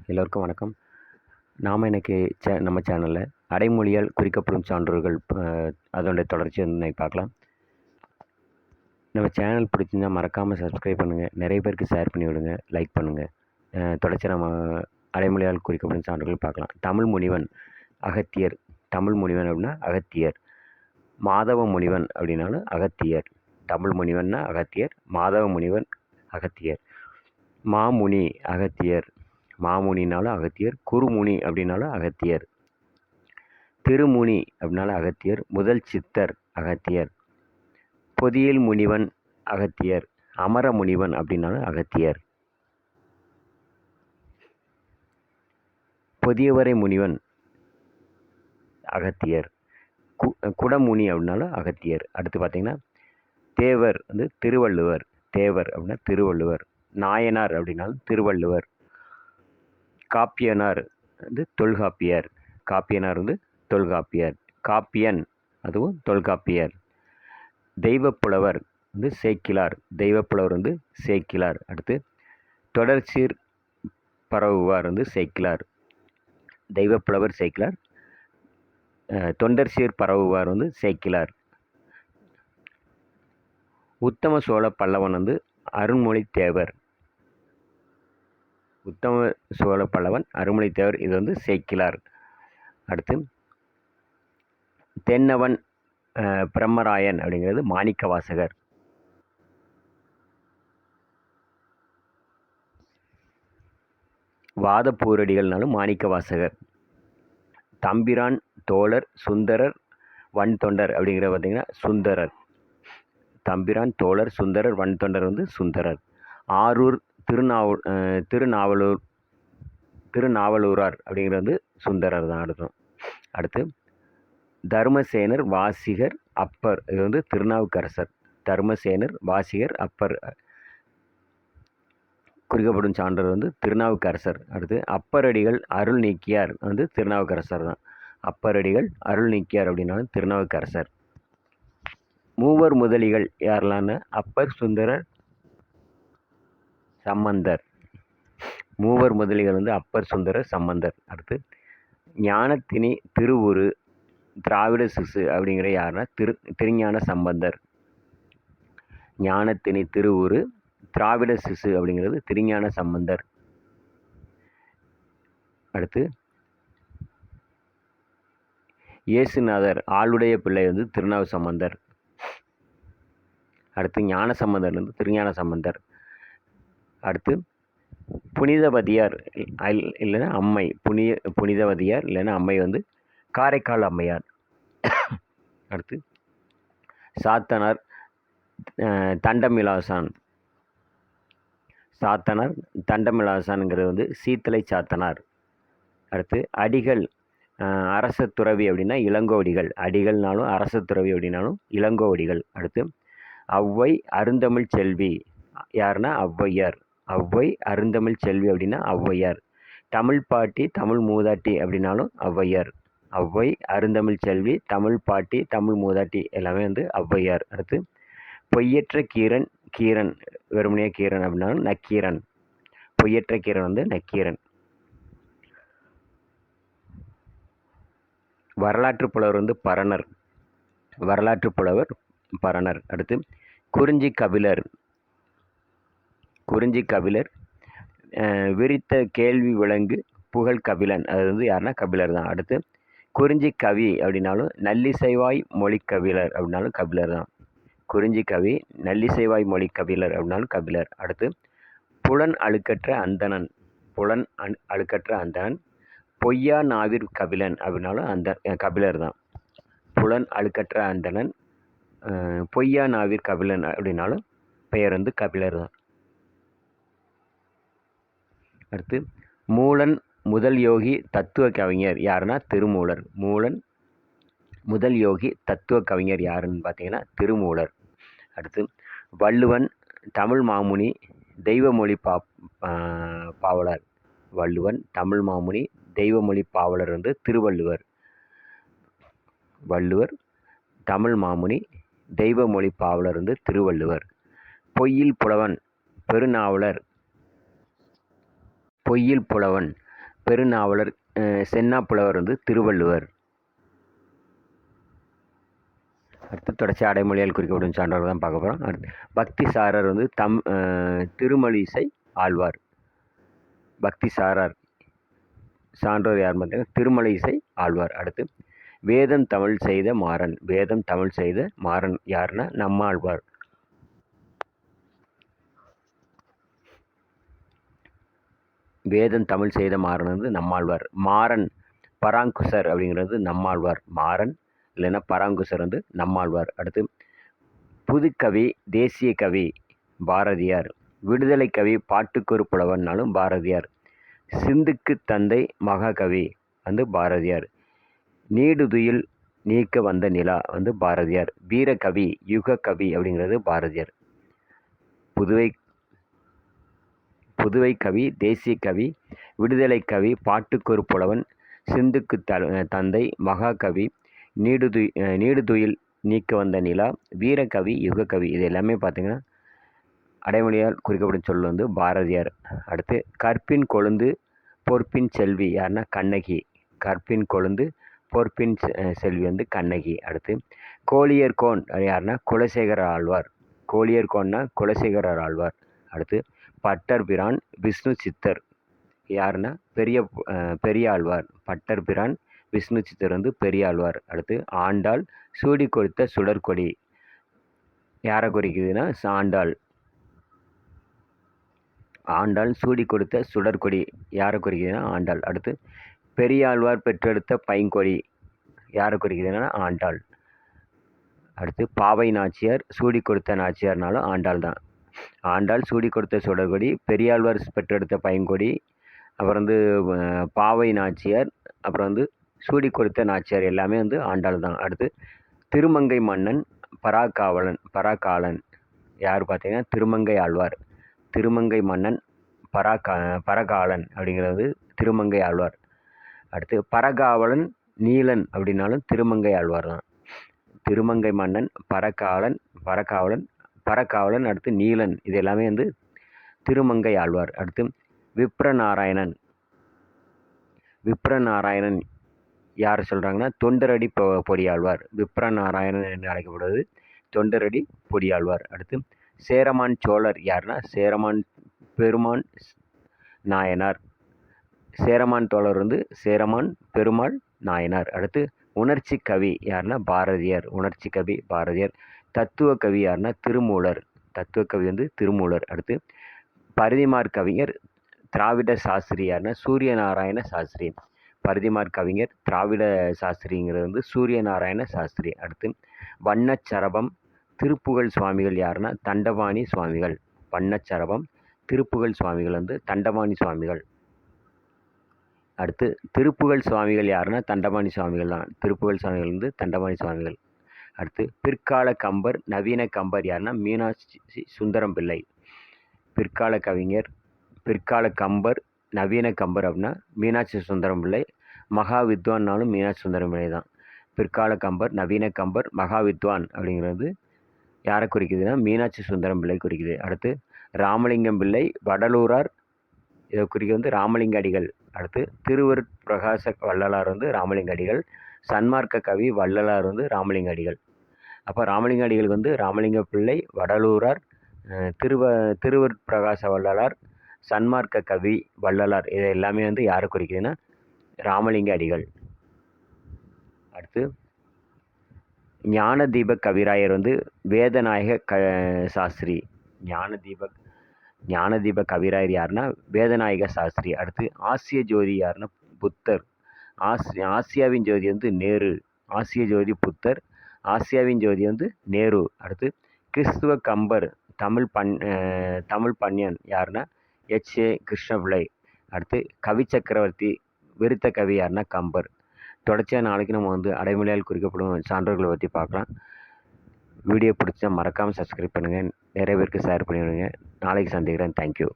எல்லோருக்கும் வணக்கம். நாம் இன்றைக்கி நம்ம சேனலில் அடைமொழியால் குறிக்கப்படும் சான்றோர்கள் அதனுடைய தொடர்ச்சி வந்து பார்க்கலாம். நம்ம சேனல் பிடிச்சிருந்தா மறக்காமல் சப்ஸ்கிரைப் பண்ணுங்கள், நிறைய பேருக்கு ஷேர் பண்ணி விடுங்க, லைக் பண்ணுங்கள். தொடர்ச்சி நம்ம அடைமொழியால் குறிக்கப்படும் சான்றோர்கள் பார்க்கலாம். தமிழ் முனிவன் அகத்தியர். தமிழ் முனிவன் அப்படின்னா அகத்தியர். மாதவ முனிவன் அப்படின்னாலும் அகத்தியர். தமிழ் முனிவன்னா அகத்தியர், மாதவ முனிவன் அகத்தியர். மாமுனி அகத்தியர். மாமுனினாலும் அகத்தியர். குருமுனி அப்படின்னாலும் அகத்தியர். திருமுனி அப்படின்னாலும் அகத்தியர். முதல் சித்தர் அகத்தியர். பொதியில் முனிவன் அகத்தியர். அமர முனிவன் அப்படின்னாலும் அகத்தியர். பொதியவரை முனிவன் அகத்தியர். குடமுனி அப்படின்னாலும் அகத்தியர். அடுத்து பார்த்தீங்கன்னா தேவர் வந்து திருவள்ளுவர். தேவர் அப்படின்னா திருவள்ளுவர். நாயனார் அப்படின்னாலும் திருவள்ளுவர். காப்பியனார் வந்து தொல்காப்பியர். காப்பியனார் வந்து தொல்காப்பியர். காப்பியன் அதுவும் தொல்காப்பியர். தெய்வப்புலவர் வந்து சேக்கிலார். தெய்வப்புலவர் வந்து சேக்கிலார். அடுத்து தொடர்சீர் பரவுவார் வந்து சேக்கிலார். தெய்வப்புலவர் சேக்கிலார். தொண்டர்சீர் பரவுவார் வந்து சேக்கிலார். உத்தம சோழ பல்லவன் வந்து அருண்மொழித்தேவர். உத்தம சோழ பல்லவன் அருண்மொழித்தேவர், இது வந்து சேக்கிலார். அடுத்து தென்னவன் பிரம்மராயன் அப்படிங்கிறது மாணிக்கவாசகர். வாதப்பூரடிகள்னாலும் மாணிக்கவாசகர். தம்பிரான் தோழர் சுந்தரர் வன் தொண்டர் அப்படிங்கிற பார்த்தீங்கன்னா சுந்தரர். தம்பிரான் தோழர் சுந்தரர் வன் தொண்டர் வந்து சுந்தரர். ஆரூர் திருநாவலூரார் அப்படிங்கிறது வந்து சுந்தரர் தான் அர்த்தம். அடுத்து தர்மசேனர் வாசிகர் அப்பர், இது வந்து திருநாவுக்கரசர். தர்மசேனர் வாசிகர் அப்பர் குறிக்கப்படும் சான்றவர் வந்து திருநாவுக்கரசர். அடுத்து அப்பரடிகள் அருள் நீக்கியார் வந்து திருநாவுக்கரசர் தான். அப்பரடிகள் அருள் நீக்கியார் அப்படின்னாலும் திருநாவுக்கரசர். மூவர் முதலிகள் யாரெல்லாம்னா அப்பர், சுந்தரர், சம்பந்தர். மூவர் முதலிகள் வந்து அப்பர், சுந்தரர், சம்பந்தர். அடுத்து ஞானத்தினி திருவுரு திராவிட சிசு அப்படிங்கிற யாருன்னா திருஞான சம்பந்தர். ஞானத்தினி திருவுரு திராவிட சிசு அப்படிங்கிறது திருஞான சம்பந்தர். அடுத்து இயேசுநாதர் ஆளுடைய பிள்ளை வந்து திருநாவு சம்பந்தர். அடுத்து ஞான சம்பந்தர் வந்து திருஞான சம்பந்தர். அடுத்து புனிதவதியார் இல்லைன்னா அம்மை. புனிதவதியார் இல்லைன்னா அம்மை வந்து காரைக்கால் அம்மையார். அடுத்து சாத்தனார் தண்டமிலாசான். சாத்தனார் தண்டமிலாசான்ங்கிறது வந்து சீத்தலை சாத்தனார். அடுத்து அடிகள் அரச துறவி அப்படின்னா இளங்கோவடிகள். அடிகள்னாலும் அரச துறவி அப்படின்னாலும் இளங்கோவடிகள். அடுத்து ஔவை அருந்தமிழ் செல்வி யாருன்னா ஔவையார். ஔவை அருந்தமிழ் செல்வி அப்படின்னா ஔவையார். தமிழ் பாட்டி தமிழ் மூதாட்டி அப்படின்னாலும் ஔவையார். ஔவை அருந்தமிழ் செல்வி, தமிழ் பாட்டி, தமிழ் மூதாட்டி எல்லாமே வந்து ஔவையார். அடுத்து பொய்யற்ற கீரன். கீரன் வெறுமனையே கீரன் அப்படின்னாலும் நக்கீரன். பொய்யற்ற கீரன் வந்து நக்கீரன். வரலாற்று புலவர் வந்து பரணர். வரலாற்று புலவர் பரணர். அடுத்து குறிஞ்சி கபிலர். குறிஞ்சி கபிலர். விரித்த கேள்வி விலங்கு புகழ் கபிலன், அது வந்து யாருன்னா கபிலர் தான். அடுத்து குறிஞ்சி கவி அப்படின்னாலும் நல்லிசைவாய் மொழி கபிலர் அப்படின்னாலும் கபிலர் தான். குறிஞ்சி கவி நல்லிசைவாய் மொழி கபிலர் அப்படின்னாலும் கபிலர். அடுத்து புலன் அழுக்கற்ற அந்தணன். புலன் அழுக்கற்ற அந்தணன் பொய்யா நாவிற் கபிலன் அப்படின்னாலும் அந்த கபிலர் தான். புலன் அழுக்கற்ற அந்தணன் பொய்யா நாவிற் கபிலன் அப்படின்னாலும் பெயர் வந்து கபிலர் தான். அடுத்து மூலன் முதல் யோகி தத்துவ கவிஞர் யாருன்னா திருமூலர். மூலன் முதல் யோகி தத்துவ கவிஞர் யாருன்னு பார்த்தீங்கன்னா திருமூலர். அடுத்து வள்ளுவன் தமிழ் மாமுனி தெய்வமொழி பாவலர். வள்ளுவன் தமிழ் மாமுனி தெய்வமொழி பாவலர் வந்து திருவள்ளுவர். வள்ளுவர் தமிழ் மாமுனி தெய்வமொழி பாவலர் வந்து திருவள்ளுவர். பொய்யில் புலவன் பெருநாவலர். பொய்யில் புலவன் பெருநாவலர் சென்னா புலவர் வந்து திருவள்ளுவர். அடுத்து தொடர்ச்சி அடைமொழியால் குறிக்கப்படும் சான்றோர்கள் தான் பார்க்க போகிறோம். அடுத்து பக்தி சாரர் வந்து திருமழிசை ஆழ்வார். பக்தி சாரார் சான்றோர் யார் பார்த்தீங்கன்னா திருமழிசை ஆழ்வார். அடுத்து வேதம் தமிழ் செய்த மாறன். வேதம் தமிழ் செய்த மாறன் யாருன்னா நம்மாழ்வார். வேதம் தமிழ் செய்த மாறன் வந்து நம்மாழ்வார். மாறன் பராங்குசர் அப்படிங்கிறது நம்மாழ்வார். மாறன் இல்லைன்னா பராங்குசர் வந்து நம்மாழ்வார். அடுத்து புதுக்கவி தேசிய கவி பாரதியார். விடுதலை கவி பாட்டுக்கொரு புலவன்னாலும் பாரதியார். சிந்துக்கு தந்தை மகாகவி வந்து பாரதியார். நீடுதுயில் நீக்க வந்த நிலா வந்து பாரதியார். வீரகவி யுக கவி அப்படிங்கிறது பாரதியார். புதுவை கவி தேசிய கவி விடுதலை கவி பாட்டுக்கொரு புலவன் சிந்துக்கு தந்தை மகாகவி நீடுதுயில் நீக்க வந்த நிலா வீரகவி யுகக்கவி. இது எல்லாமே பார்த்திங்கன்னா அடைமொழியால் குறிக்கப்படும் சொல் வந்து பாரதியார். அடுத்து கற்பின் கொழுந்து பொற்பின் செல்வி யாருன்னா கண்ணகி. கற்பின் கொழுந்து பொற்பின் செல்வி வந்து கண்ணகி. அடுத்து கோழியர்கோன் யாருன்னா குலசேகர ஆழ்வார். கோழியர்கோன்னா குலசேகரர் ஆழ்வார். அடுத்து பட்டர் பிரான் விஷ்ணு சித்தர் யாருன்னா பெரிய ஆழ்வார். பட்டர் பிரான் விஷ்ணு சித்தர் வந்து பெரிய ஆழ்வார். அடுத்து ஆண்டாள் சூடி கொடுத்த சுடற்கொடி யாரை குறிக்குதுன்னா ஆண்டாள். ஆண்டாள் சூடி கொடுத்த சுடற்கொடி யாரை குறிக்குதுன்னா ஆண்டாள். அடுத்து பெரியாழ்வார் பெற்றெடுத்த பைங்கொடி யாரை குறிக்குதுன்னா ஆண்டாள். அடுத்து பாவை நாச்சியார் சூடி கொடுத்த நாச்சியார்னாலும் ஆண்டாள் தான். ஆண்டாள் சூடி கொடுத்த சுடற்கொடி, பெரியாழ்வார் பெற்றெடுத்த பைங்கொடி, அப்புறம் வந்து பாவை நாச்சியார், அப்புறம் வந்து சூடி கொடுத்த நாச்சியார் எல்லாமே வந்து ஆண்டாள் தான். அடுத்து திருமங்கை மன்னன் பராக்காலன் யார் பார்த்தீங்கன்னா திருமங்கை ஆழ்வார். திருமங்கை மன்னன் பரகாலன் அப்படிங்கிறது திருமங்கை ஆழ்வார். அடுத்து பரகாவலன் நீலன் அப்படின்னாலும் திருமங்கை ஆழ்வார் தான். திருமங்கை மன்னன் பரகாவலன் அடுத்து நீலன் இது எல்லாமே வந்து திருமங்கை ஆழ்வார். அடுத்து விப்ரநாராயணன் யார் சொல்கிறாங்கன்னா தொண்டரடி பொடியாழ்வார். விப்ரநாராயணன் என்று அழைக்கப்படுவது தொண்டரடி பொடியாழ்வார். அடுத்து சேரமான் சோழர் யாருன்னா சேரமான் பெருமான் நாயனார். சேரமான் தோழர் வந்து சேரமான் பெருமாள் நாயனார். அடுத்து உணர்ச்சி கவி யாருன்னா பாரதியார். உணர்ச்சி கவி பாரதியார். தத்துவ கவி யாருன்னா திருமூலர். தத்துவ கவி வந்து திருமூலர். அடுத்து பரிதிமார் கவிஞர் திராவிட சாஸ்திரி யாருன்னா சூரியநாராயண சாஸ்திரி. பரிதிமார் கவிஞர் திராவிட சாஸ்திரிங்கிறது வந்து சூரியநாராயண சாஸ்திரி. அடுத்து வண்ணச்சரபம் திருப்புகழ் சுவாமிகள் யாருன்னா தண்டபாணி சுவாமிகள். வண்ணச்சரபம் திருப்புகழ் சுவாமிகள் வந்து தண்டபாணி சுவாமிகள். அடுத்து திருப்புகழ் சுவாமிகள் யாருன்னா தண்டபாணி சுவாமிகள் தான். திருப்புகழ் சுவாமிகள் வந்து தண்டபாணி சுவாமிகள். அடுத்து பிற்கால கம்பர் நவீன கம்பர் யாருன்னா மீனாட்சி சுந்தரம் பிள்ளை. பிற்கால கவிஞர் பிற்கால கம்பர் நவீன கம்பர் அப்படின்னா மீனாட்சி சுந்தரம் பிள்ளை. மகா வித்வான்னாலும் மீனாட்சி சுந்தரம் பிள்ளை தான். பிற்கால கம்பர் நவீன கம்பர் மகா வித்வான் அப்படிங்கிறது யாரை குறிக்குதுன்னா மீனாட்சி சுந்தரம் பிள்ளை குறிக்குது. அடுத்து ராமலிங்கம் பிள்ளை வடலூரார் இதை குறிக்க வந்து ராமலிங்க அடிகள். அடுத்து திருவருட் பிரகாச வள்ளலார் வந்து ராமலிங்க அடிகள். சன்மார்க்க கவி வள்ளலார் வந்து ராமலிங்க அடிகள். அப்போ ராமலிங்க அடிகள் வந்து ராமலிங்க பிள்ளை வடலூரார் திருவருட் பிரகாச வள்ளலார் சன்மார்க்க கவி வள்ளலார் இது எல்லாமே வந்து யாரை குறிக்குதுன்னா ராமலிங்க அடிகள். அடுத்து ஞானதீப கவிராயர் வந்து வேதநாயக சாஸ்திரி. ஞானதீப கவிராயர் யாருன்னா வேதநாயக சாஸ்திரி. அடுத்து ஆசிய ஜோதி யாருன்னா புத்தர். ஆசியாவின் ஜோதி வந்து நேரு. ஆசிய ஜோதி புத்தர். ஆசியாவின் ஜோதி வந்து நேரு. அடுத்து கிறிஸ்துவ கம்பர் தமிழ் பன்னியன் யாருன்னா H.A. கிருஷ்ணபிள்ளை. அடுத்து கவி சக்கரவர்த்தி விருத்த கவி யாருன்னா கம்பர். தொடர்ச்சியாக நாளைக்கு நம்ம வந்து அடைமொழியால் குறிக்கப்படும் சான்றோர்களை பற்றி பார்க்கலாம். வீடியோ பிடிச்சா மறக்காமல் சப்ஸ்கிரைப் பண்ணுங்கள். நிறைய பேருக்கு ஷேர் பண்ணிவிடுங்க. நாளைக்கு சந்திக்கிறேன். தேங்க்யூ.